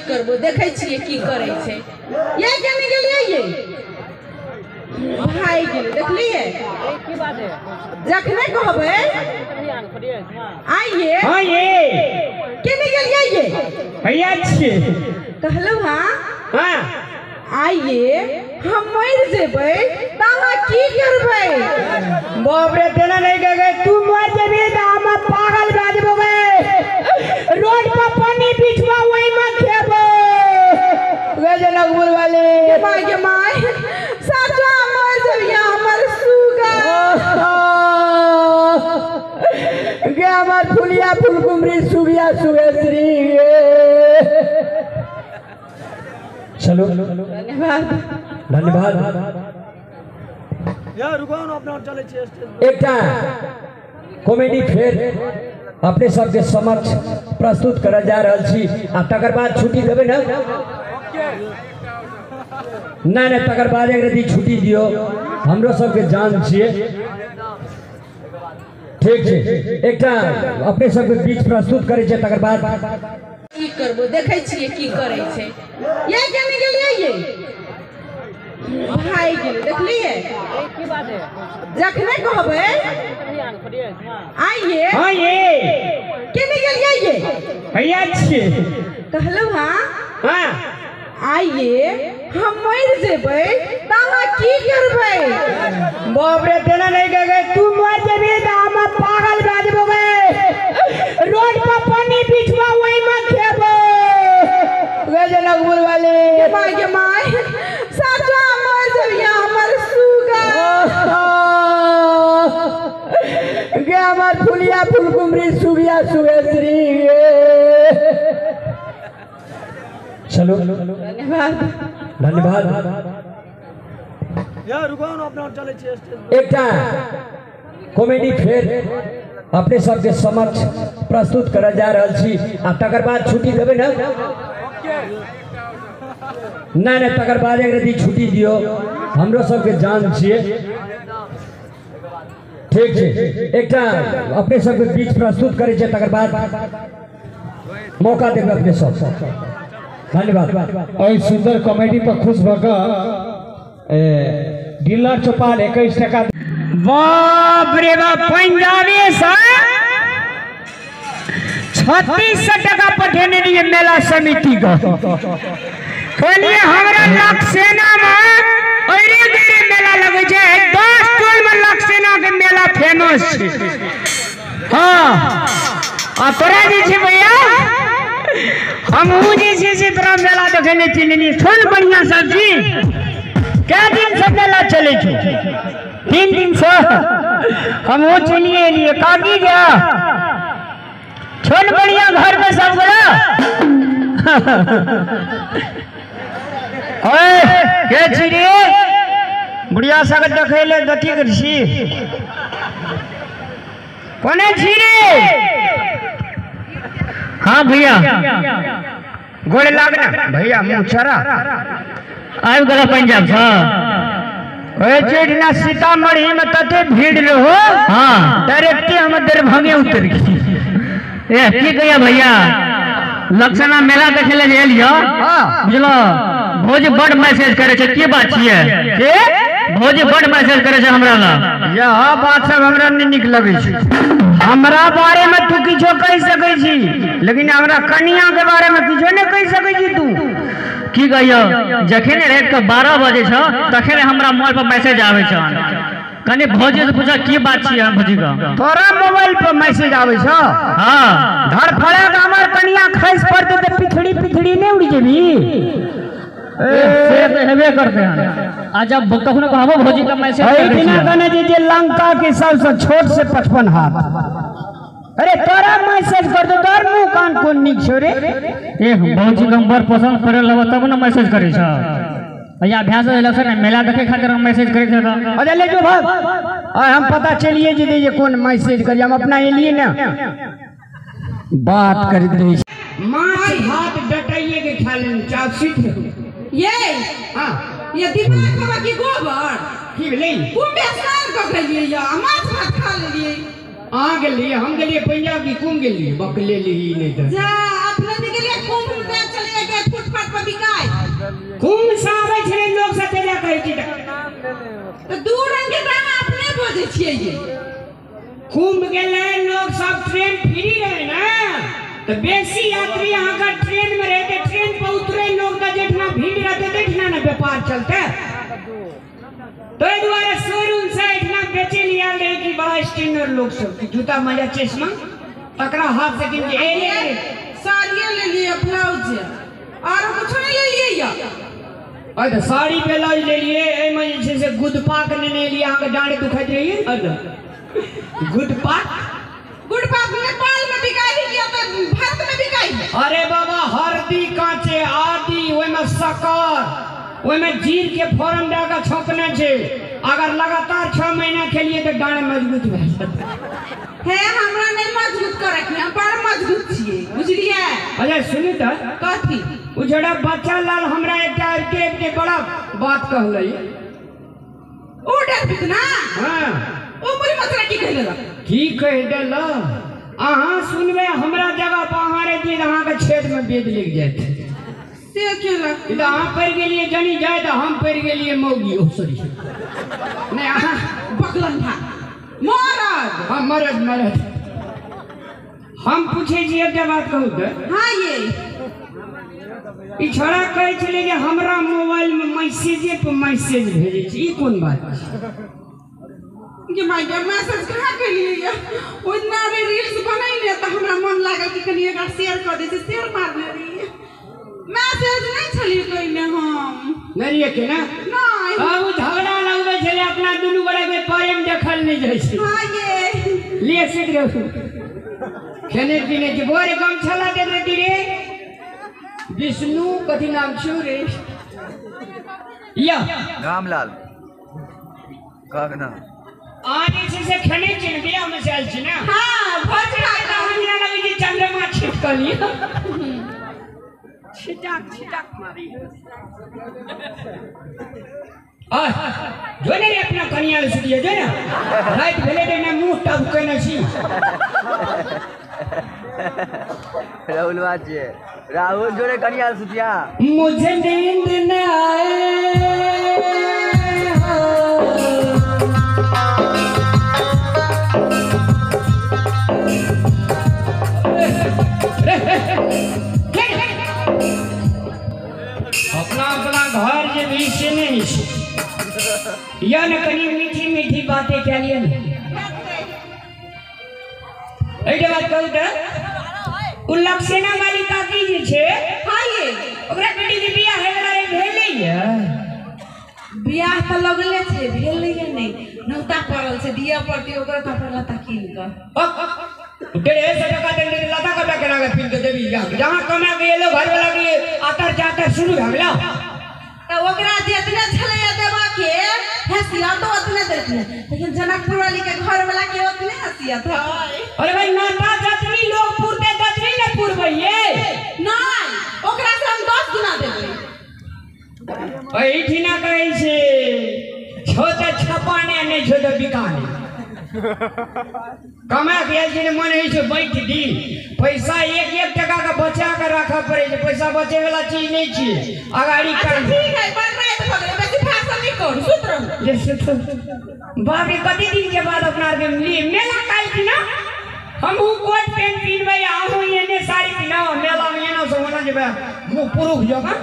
करबो देखै छियै की करै छै ये केने गेलियै ये भाई गेल देखलिए की बात है जखने कहबै आइए हां ये केने गेलियै ये भैया छी कहलौ हां आइए हम मर जेबै तावा की करबै बाप रे तेना नहीं गए तू मर जेबी त हम पागल भा जेबे रोड पर पानी बीचवा वही में खेबो वे जनकपुर वाले माय के माय साचा मर जेबिया हमर सुगा गे हमर फुलिया फुलकुमरी सुगिया सुगेश्री चलो धन्यवाद धन्यवाद यार रुको ना अपना चले छे स्टेज एकटा कॉमेडी फेर अपने सबके समक्ष प्रस्तुत करल जा रहल छी आ तकर बाद छुट्टी देबै ना नहीं तकर बाद एक रति छुट्टी दियो हमरो सबके जान छिए ठीक छै एकटा अपने सबके बीच प्रस्तुत करे छै तकर बाद की करबो देखै छियै की करै छै ये केने गेलियै ये भाई गेल देखलिए की बात है जखने कहबै आइए हां ये केने गेलियै ये भैया छी कहलौ हां आइए हम मर जेबै तावा की करबै बाप रे तेना नहीं गए तू मर जेबी त हम पागल भा जेबे रोड पर पानी बीचवा वही में खेबो वे जनकपुर वाले माय के माय साचा मर जेबिया हमर सुगा गे हमर फुलिया फुलकुमरी सुगिया सुगेश्री चलो धन्यवाद धन्यवाद यार रुको ना अपना चले छे स्टेज एकटा कॉमेडी फेर अपने सबके समक्ष प्रस्तुत करल जा रहल छी आ तकर बाद छुट्टी देबै ना नहीं तकर बाद एक रति छुट्टी दियो हमरो सबके जान छिए ठीक छै एकटा अपने सबके बीच प्रस्तुत करे छै तकर बाद मौका देबै अपने सब धन्यवाद और सुंदर कॉमेडी पर खुश भकर डीलर चौपाल 21 टका बाप रे बाप पंजाबी सा 3600 टका पठेने लिए मेला समिति का कहलिए हमरा लक्सेना में अरे देरे मेला लगे छै 10 टोल में लक्सेना के मेला फेमस छै हां आ तोरा जे छै भैया हमहू जे छै तोरा मेला देखे चलनी सुन बढ़िया सब्जी क्या दिन से मेला चले छै 3 दिन से हमहू चलिए लिए काकी जा छोड़ बढ़िया घर में सब गया ओए के छी रे बुढ़िया सग देखे ले गति करछी कोने छी रे हाँ भैया गोड़े लागना भैया मुँह चरा आबि गेल पंजाब से ओए चढ़ना सीतामढ़ी में तते भीड़ रहो हाँ डायरेक्ट हम दरभंगे उतर गई ए की कहिया भैया लक्षणा मेला देखे ले एलियो बुझलो भोज बड़ मैसेज करे छै की बात छियै के भोज बड़ मैसेज करे छै हमरा ला यह बात सब हमरा नहीं निक लगे छै हमरा बारे में तू किछो कह सकै छी लेकिन हमरा कन्या के बारे में किछो नहीं कह सकै छी तू की कहियो जखने रात के 12 बजे छ तखने हमरा मोबाइल पर मैसेज आवे छ कने भौजी से पूछा की बात छी हम भौजी का तोरा मोबाइल पर मैसेज आवे छ हां धड़ फड़ा के हमर कन्या खैस पड़ते त पिछड़ी पिछड़ी नहीं उड़ी जेबी से तो हेबे करते हैं आज जब कखनो कहबो भौजी का मैसेज कर बिना कने जे लंका के सबसे छोट से 55 हाथ अरे तोरा मैसेज कर दो तोर मुंह कान कोन निक छो रे एक भौजी नंबर पसंद करे लबो तब न मैसेज करे छ भैया अभ्यास इलेक्शन मेला देखे खातिर हम मैसेज करे छ अरे ले जो भाग और हम पता चलिए जे ये कौन मैसेज करिए हम अपना लिए ना बात कर दे माछ भात डटाइए के खा लेन चाप सीट ये हां ये दीपक बाबा की गोबर की भेलै कुंभ स्नान क के लिए या माछ भात खा लेलिए आ गेलिए हम गेलिए पंजाब की कुंभ गेलिए बकले ली नहीं त जा अपने के लिए कुंभ में चलिए के फुट तो दू रंग के दाम अपने बोझे छिए ये कुंभ गेले लोग सब ट्रेन फ्री रहे ना तो बेसी यात्री यहाँ का ट्रेन में रहते ट्रेन पर उतरे लोग का जितना भीड़ रहते देखना ना व्यापार चलते तो द्वारा शोरूम से इतना बेचे लिया ले कि बड़ा स्टैंडर्ड लोग सब जूता मजा चश्मा तकरा हाथ से गिन के साड़ियाँ ले लिए ब्लाउज और कुछ नहीं ले लिए या अरे साड़ी ब्लाउज ले लिए ए में जैसे गुदपाक ने ले लिया आगे डांडे दुखाई रही है अरे गुड़पाक नेपाल में बिकाई किया तो भारत में बिकाई। अरे बाबा हल्दी कांचे आदि ओय में शक्कर ओय में जीर के फॉर्म डागा छौंकने छे अगर लगातार 6 महीना खेलिए तो डांड मजबूत भए है हमरा नहीं मजबूत करे के हम पर मजबूत छिए बुझलिए। अरे सुनी त कथी उजड़ा बच्चा लाल हमरा एक बड़ा बात कहलै ओ डर बितना हां ओ मोरी मसरा की कह देला की कह देला अहाँ सुनबे हमरा जगह पर अहाँ रे दिन अहाँ के छेद में बेद लग जात से केला इदा अहाँ पड़ गेलिए जनी जाय त हम पड़ गेलिए मौगी ओ सॉरी नहीं अहाँ बकलन था मरद हां मरद हम पूछे जी एक बात कहू त हां ये ई छोरा कहै छले जे हमरा मोबाइल में मैसेजे पे मैसेज भेजे छी ई कोन बात छै कि भाई जब मैसेज कहाँ के लिए या उतना भी रील्स बनाई ले तो हमरा मन लागल कि कनी एकरा शेयर कर दे से शेयर मार ले रही मैसेज नहीं छली कइले हम नहीं के ना नहीं अब झगड़ा लगबे छले अपना दुनु बड़े में प्रेम देखल नहीं जाय छै हां ये लिए सीख रहू खाने पीने के बोरे कम छला दे दे रे विष्णु कथी नाम छौ रे या रामलाल कागना आने से खाने चल गया हम से आल छी ना हां भजरा हमरा लगे जे चंद्रमा छिटकली छिटक मारी जो ने अपना कनिया ले सुतिए जो ना रात भेले दे ना मुंह टब के न छी राहुल बाजी राहुल जोरे कनिया सुतिया मुझे नींद न आए अपना घर जे भी से नहीं या न कनी मीठी मीठी बातें क्या लिए एटे बात कहू त उल्लक सेना वाली काकी जे छे हां ये ओकरा बेटी के बियाह है वाला भेलै या बियाह त लगले छे भेलै या नहीं नौता पड़ल से दिया पड़ती ओकरा कपड़ा लता कीन क 150 टका दे लता कपड़ा केना के पिन के देबी जहां कमा के एलो घर वाला के आतर जातर शुरू भ गेला तो ओकरा जितने छले देबा के हसिया तो उतने देती लेकिन जनकपुर वाली के घर वाला के उतने हसिया था। अरे भाई नाता जतनी लोग पुरते ततनी न पुरबइए नहीं ओकरा से हम 10 गुना देबे एठी ना कहै छै छोटे छपाने नहीं छोटे बिकाने कमा के जे मन है से बैठ दी पैसा एक टका का बचा के रखा पड़े छै पैसा बचे वाला चीज नहीं छी अगाड़ी कर ठीक है पर रात भगले बेसी भाषण नहीं कर सूत्र जैसे तो बाकी कति दिन के बाद अपना के लिए मेला काल की ना हम कोट पेन पीनबे आहू एने साड़ी पिनाओ मेला में एना से होना जेबे मुंह पुरुष जका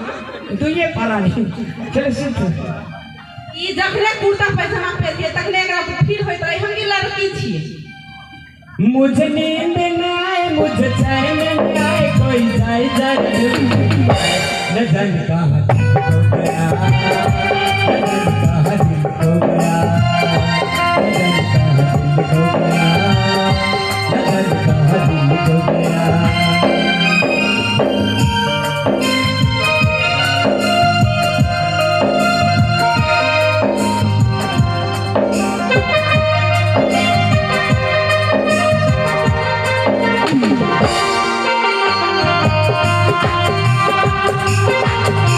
दुइये फरानी चल सुत ई जखने कुर्ता पैजामा पहन के तखने एकरा फील होइत रही हम की लड़की छी मुझे नींद न आए मुझे चैन न आए कोई जाए जाए न जाने कहां खो गया न जाने कहां दिल खो गया न जाने कहां दिल खो गया न जाने कहां दिल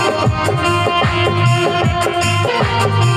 खो गया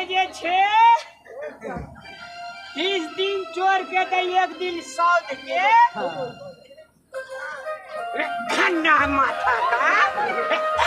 जे छे 30 दिन चोर के तो एक दिन सौद के ठंडा माथा का